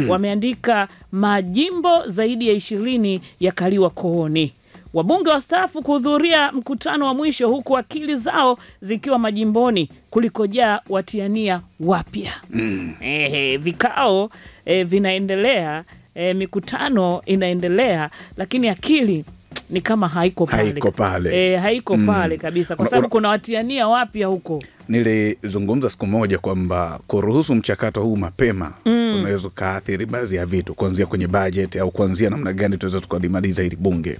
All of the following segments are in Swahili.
wameandika majimbo zaidi ya 20 yakaliwa kooni. Wabunge wastaafu kuhudhuria mkutano wa mwisho huku akili zao zikiwa majimboni kulikojaa watiania wapya. Vikao vinaendelea, mikutano inaendelea, lakini akili ni kama haiko pale. Haiko pale kabisa kwa sababu kuna watiania wapya huko. Nilizungumza siku moja kwamba kuruhusu mchakato huu mapema unaweza kaathiri baadhi ya vitu, kuanzia kwenye budget au kuanzia namna gani tunaweza tukadimaliza hili bunge.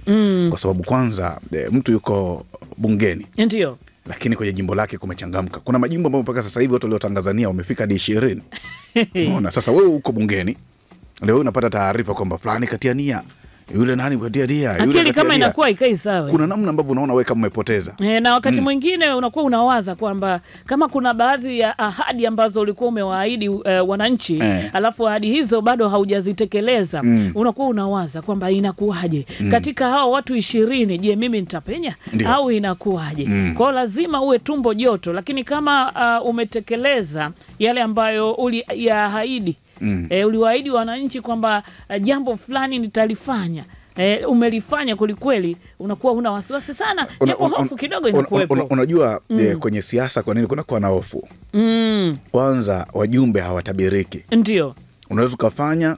Kwa sababu kwanza mtu yuko bungeni. Ndio. Lakini kwenye jimbo lake kumechangamka. Kuna majimbo ambayo mpaka sasa hivi watu waliotangazania wamefika hadi 20. Unaona, sasa wewe uko bungeni, leo unapata taarifa kwamba fulani katiania, yule nani katiania, yule akili kama inakuwa ikai sawa. Kuna namna ambavyo unaona wewe kama umepoteza. Na wakati mwingine unakuwa unawaza kwamba kama kuna baadhi ya ahadi ambazo ulikuwa umewaahidi wananchi, alafu ahadi hizo bado haujazitekeleza, unakuwa unawaza kwamba inakuaje katika hao watu 20, je, mimi nitapenya au inakuaje? Kwa lazima uwe tumbo joto, lakini kama umetekeleza yale ambayo uliyaahidi, uliwaahidi wananchi kwamba jambo fulani nitalifanya, umelifanya kweli, unakuwa una wasiwasi sana, japo hofu kidogo inakuwepo. Unajua kwenye siasa kwa nini kunakuwa na hofu? Kwanza wajumbe hawatabiriki. Ndio. Unaweza kufanya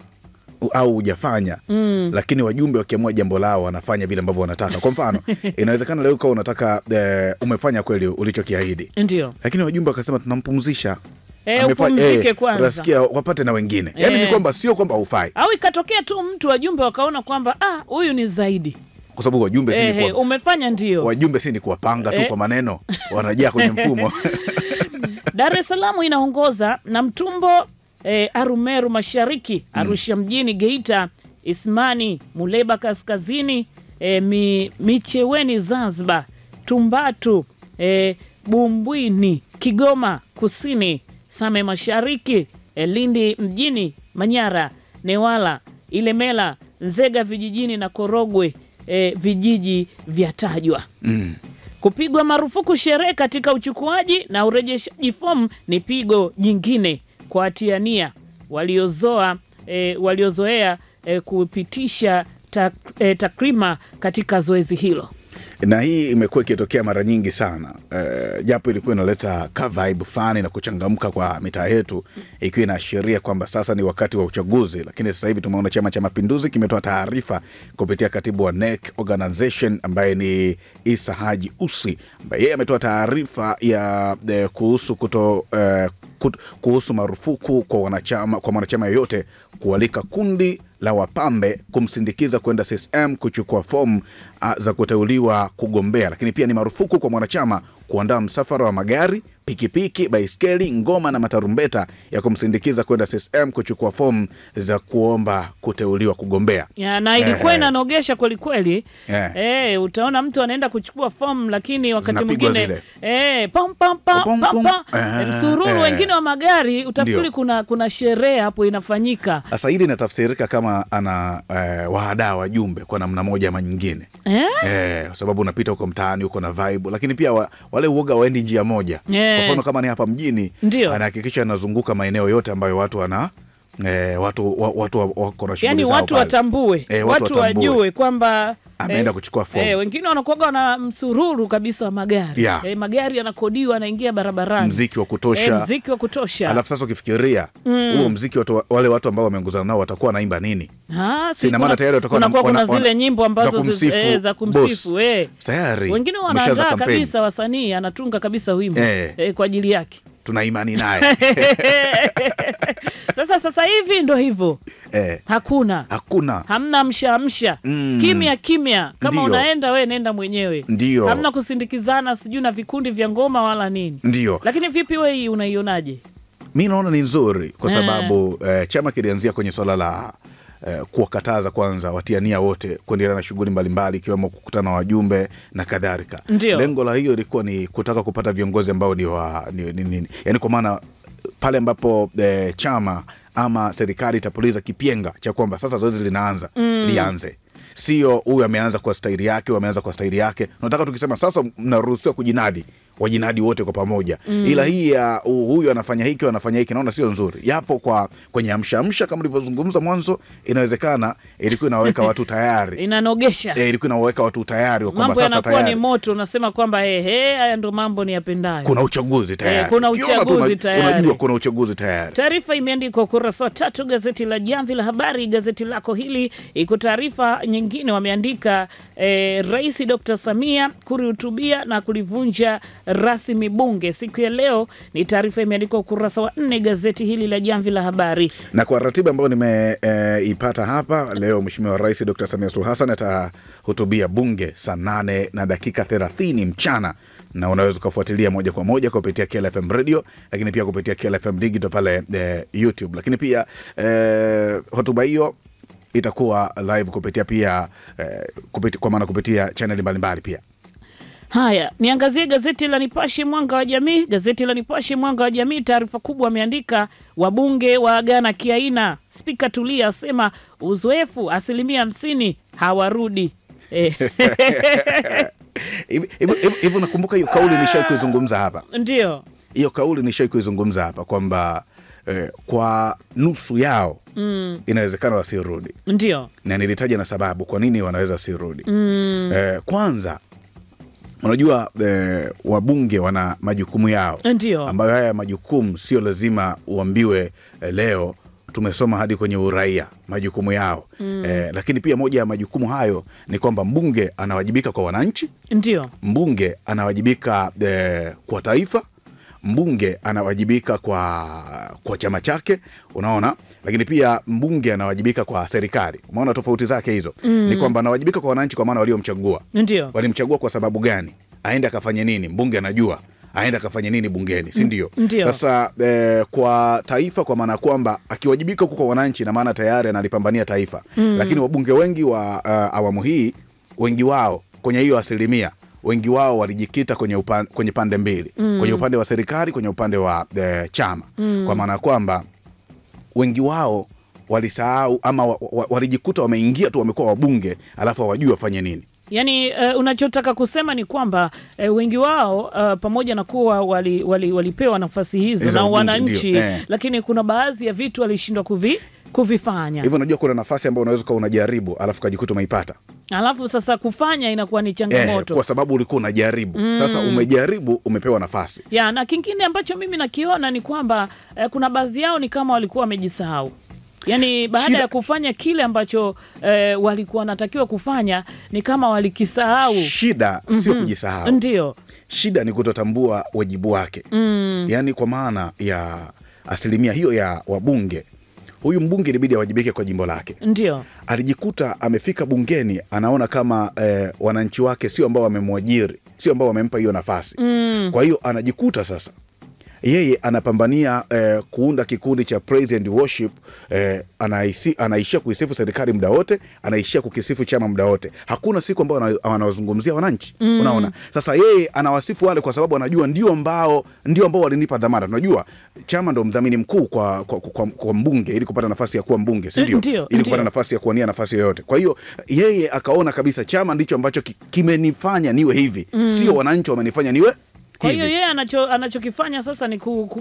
au hujafanya, lakini wajumbe wakiamua jambo lao wanafanya vile ambavyo wanataka. Kwa mfano, inawezekana leo kwa unataka umefanya kweli ulichokiahidi. Ndio. Lakini wajumbe wakasema tunampumzisha. Upumzike kwanza. Rasikia wapate na wengine. Yaani ni kwamba sio kwamba hufai. Au ikatokea tu mtu wajumbe wakaona kwamba huyu ni zaidi. Kwa sababu wajumbe si ni umefanya ndio. Wajumbe si ni kuwapanga tu kwa maneno. Wanajaa kwenye mfumo. Dar es Salaam inaongoza na Mtumbo, Arumeru Mashariki, Arusha mjini, Geita, Ismani, Muleba Kaskazini, Micheweni Zanzibar, Tumbatu, Bumbwini, Kigoma Kusini, Same Mashariki, Lindi mjini, Manyara, Newala, Ilemela, Nzega vijijini na Korogwe vijiji vyatajwa. Kupigwa marufuku sherehe katika uchukuaji na urejeshaji fomu ni pigo jingine kwa atiania waliozoea kupitisha takrima katika zoezi hilo. Na hii imekuwa ikitokea mara nyingi sana. Japo ilikuwa inaleta vibe fani na kuchangamka kwa mitaa yetu, ikiwa inaashiria kwamba sasa ni wakati wa uchaguzi. Lakini sasa hivi tumeona Chama cha Mapinduzi kimetoa taarifa kupitia katibu wa NEC Organization ambaye ni Isa Haji Usi, ambaye yeye ametoa taarifa ya kuhusu marufuku kwa wanachama yoyote kualika kundi la wapambe kumsindikiza kwenda CCM kuchukua fomu za kuteuliwa kugombea. Lakini pia ni marufuku kwa mwanachama kuandaa msafara wa magari, pikipiki, baiskeli, ngoma na matarumbeta ya kumsindikiza kwenda CCM kuchukua fomu za kuomba kuteuliwa kugombea. Na ilikuwa inanogesha kweli. Utaona mtu anaenda kuchukua fomu, lakini wakati mwingine pam pam pam pam, msururu wengine wa magari, utafikiri kuna sherehe hapo inafanyika. Sasa hili linatafsirika kama ana wahadaa wajumbe kwa namna moja ama nyingine. Kwa sababu unapita huko mtaani uko na vibe, lakini pia wale uoga waendi njia moja. Kwa mfano kama ni hapa mjini, anahakikisha anazunguka maeneo yote ambayo watu wako na shughuli zao. Yaani watu watambue, watu wajue kwamba ameenda kuchukua fomu. Wengine wanakuwa na msururu kabisa wa magari. Magari yanakodiwa, anaingia barabarani. Mziki wa kutosha. Alafu sasa ukifikiria huo mziki wale watu ambao wameongozana nao watakuwa naimba nini? Sina maana tayari watakuwa kuna zile nyimbo ambazo za kumsifu. Tayari. Wengine wanaandaa kabisa, wasanii anatunga kabisa wimbo kwa ajili yake. Tuna imani naye. Sasa hivi ndo hivyo. Hakuna. Hamna msha. Kimya. Kama unaenda we nenda mwenyewe. Hamna kusindikizana sijui na vikundi vya ngoma wala nini. Lakini vipi we hii unaionaje? Mimi naona ni nzuri kwa sababu chama kilianzia kwenye swala la kuwakataza kwanza watiania wote kuendelea na shughuli mbalimbali ikiwemo kukutana na wajumbe na kadhalika. Lengo la hiyo ilikuwa ni kutaka kupata viongozi ambao ni yani kwa maana pale ambapo chama ama serikali itapuliza kipenga cha kwamba sasa zoezi linaanza lianze. sio huyu ameanza kwa staili yake, ameanza kwa staili yake. Tunataka tukisema sasa mnaruhusiwa kujinadi, wajinadi wote kwa pamoja. Ila hii ya huyu anafanya hiki, anafanya hiki, naona sio nzuri. Yapo kwenye amsha kama nilivyozungumza mwanzo, inawezekana ilikuwa inaweka watu tayari. Inanogesha. Ilikuwa inaweka watu tayari kwamba sasa tayari. Mambo yanakuwa ni moto, unasema kwamba haya ndo mambo ni yapendayo. Kuna uchaguzi tayari. Kuna uchaguzi tayari. Unajua kuna uchaguzi tayari. Taarifa imeandikwa ukurasa wa 3 gazeti la Jamvi la Habari, gazeti lako hili. Iko taarifa nyingine wameandika Rais Dr. Samia kurihutubia na kulivunja rasmi bunge siku ya leo. Ni taarifa imeandikwa ukurasa wa 4 gazeti hili la Jamvi la Habari. Na kwa ratiba ambayo nimeipata hapa leo, Mheshimiwa Rais Dr. Samia Suluhu Hassan atahutubia bunge saa 8:30 mchana, na unaweza kufuatilia moja kwa moja kupitia KLFM Radio, lakini pia kupitia KLFM Digital pale YouTube. Lakini pia hotuba hiyo itakuwa live kupitia pia kwa maana kupitia channel mbalimbali pia. Haya, niangazie gazeti la Nipashe Mwanga wa Jamii. Gazeti la Nipashe Mwanga wa Jamii, taarifa kubwa ameandika wabunge waagana kiaina. Spika Tulia asema uzoefu 50% hawarudi. Hivyo nakumbuka hiyo kauli nishawahi kuizungumza hapa. Ndio. Hiyo kauli nishawahi kuizungumza hapa kwamba kwa nusu yao inawezekana wasirudi. Ndio. Na nilitaja na sababu kwa nini wanaweza wasirudi. Kwanza unajua wabunge wana majukumu yao. Ndio. Ambayo haya majukumu sio lazima uambiwe leo tumesoma hadi kwenye uraia majukumu yao. Lakini pia moja ya majukumu hayo ni kwamba mbunge anawajibika kwa wananchi. Ndio. Mbunge anawajibika kwa taifa. Mbunge anawajibika kwa chama chake, unaona? Lakini pia mbunge anawajibika kwa serikali. Umeona tofauti zake hizo? Ni kwamba anawajibika kwa wananchi kwa maana waliomchagua. Ndio. Walimchagua kwa sababu gani? Aende akafanye nini? Mbunge anajua. Aende akafanye nini bungeni, si ndio? Sasa kwa taifa kwa maana kwamba akiwajibika kwa wananchi na maana tayari analipambania taifa. Lakini wabunge wengi wa awamu hii, wengi wao kwenye hiyo 1%, wengi wao walijikita kwenye pande mbili. Kwenye upande wa serikali, kwenye upande wa chama. Kwa maana kwamba wengi wao walisahau ama walijikuta wameingia tu, wamekuwa wabunge alafu hawajui wafanye nini. Yaani unachotaka kusema ni kwamba wengi wao pamoja na kuwa walipewa nafasi hizo na wananchi, lakini kuna baadhi ya vitu walishindwa kuvifanya. Hivyo unajua kuna nafasi ambayo unaweza kuwa unajaribu alafu kujikuta umeipata. Alafu sasa kufanya inakuwa ni changamoto. Kwa sababu ulikuwa unajaribu. Sasa umejaribu, umepewa nafasi. Na kingine ambacho mimi nakiona ni kwamba kuna baadhi yao ni kama walikuwa wamejisahau. Yaani baada ya kufanya kile ambacho walikuwa wanatakiwa kufanya ni kama walikisahau. Shida sio kujisahau. Ndio. Shida ni kutotambua wajibu wake. Yaani kwa maana ya 1% hiyo ya wabunge, huyu mbunge ilibidi awajibike kwa jimbo lake. Ndio. Alijikuta amefika bungeni anaona kama wananchi wake sio ambao wamemwajiri, sio ambao wamempa hiyo nafasi. Kwa hiyo anajikuta sasa yeye anapambania kuunda kikundi cha praise and worship. Anaishia kuisifu serikali muda wote, anaishia kukisifu chama muda wote. Hakuna siku ambao anawazungumzia wananchi. Unaona? Sasa yeye anawasifu wale kwa sababu anajua ndio ambao walinipa dhamana. Tunajua chama ndio mdhamini mkuu kwa mbunge ili kupata nafasi ya kuwa mbunge, si ndio? Ili kupata nafasi ya kuwania nafasi yoyote. Kwa hiyo yeye akaona kabisa chama ndicho ambacho kimenifanya niwe hivi. Sio wananchi wamenifanya niwe. Kwa hiyo yeye anachokifanya sasa ni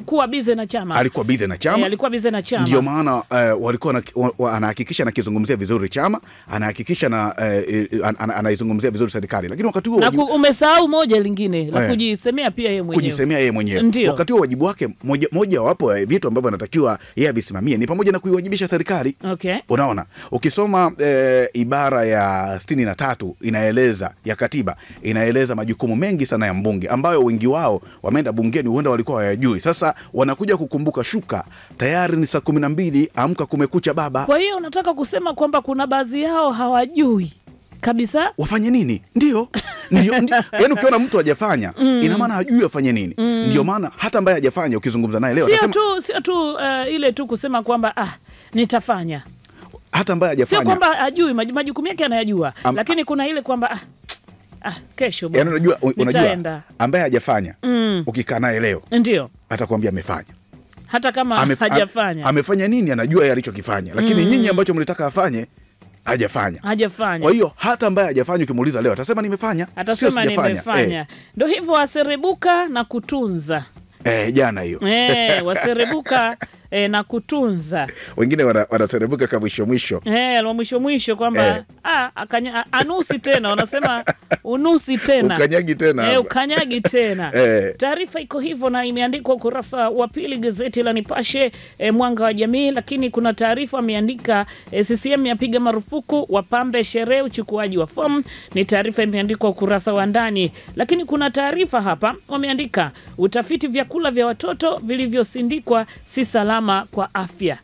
kuwa bize na chama. Alikuwa bize na chama. Alikuwa bize na chama. Ndio maana walikuwa anahakikisha anakizungumzia vizuri chama, anahakikisha anaizungumzia vizuri serikali. Lakini wakati huo umesahau moja lingine la kujisemea pia yeye mwenyewe. Kujisemea yeye mwenyewe. Wakati huo wajibu wake moja wapo vitu ambavyo anatakiwa yeye avisimamie ni pamoja na kuiwajibisha serikali. Okay. Unaona? Ukisoma ibara ya 63 inaeleza ya katiba, inaeleza majukumu mengi sana ya mbunge ambayo wengi wao wameenda bungeni huenda walikuwa hayajui. Sasa wanakuja kukumbuka shuka tayari ni saa 12, amka kumekucha baba. Kwa hiyo unataka kusema kwamba kuna baadhi yao hawajui kabisa wafanye nini? Ndio. Yaani ukiona mtu hajafanya ina maana hajui afanye nini. Ndio maana hata ambaye hajafanya ukizungumza naye leo atasema sio tu ile tu kusema kwamba nitafanya. Hata ambaye hajafanya. Sio kwamba hajui majukumu yake anayajua, lakini kuna ile kwamba kesho bwana. Yaani unajua ambaye hajafanya ukikaa naye leo ndio atakwambia amefanya. Hata kama hajafanya. Amefanya nini? Anajua yeye alichokifanya. Lakini nyinyi ambacho mlitaka afanye hajafanya. Kwa hiyo hata ambaye hajafanya ukimuuliza leo atasema nimefanya, atasema nimefanya. Ndio hivyo, waserebuka na kutunza. Jana hiyo. Waserebuka na kutunza. Wengine wanaserebuka kama mwisho kwamba anusi tena, wanasema unusi tena. Ukanyagi tena. Taarifa iko hivyo na imeandikwa ukurasa wa pili gazeti la Nipashe Mwanga wa Jamii, lakini kuna taarifa ameandika CCM yapiga marufuku wapambe sherehe uchukuaji wa fomu. Ni taarifa imeandikwa ukurasa wa ndani. Lakini kuna taarifa hapa wameandika utafiti vyakula vya watoto vilivyosindikwa si salama kwa afya.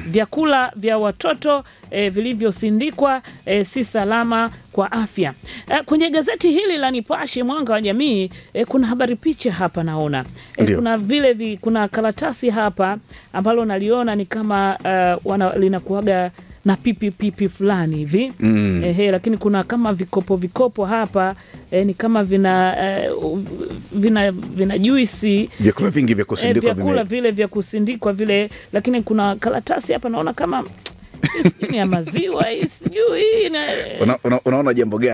Vyakula vya watoto vilivyosindikwa si salama kwa afya. Kwenye gazeti hili la Nipashe Mwanga wa Jamii kuna habari picha hapa naona. Kuna kuna karatasi hapa ambalo naliona ni kama linakuaga na pipi fulani hivi. Lakini kuna kama vikopo hapa ni kama vina juisi, vyakula vingi vya kusindikwa, vyakula vile vya kusindikwa vile. Lakini kuna karatasi hapa naona kama ni ya maziwa, sijui. Unaona jambo gani?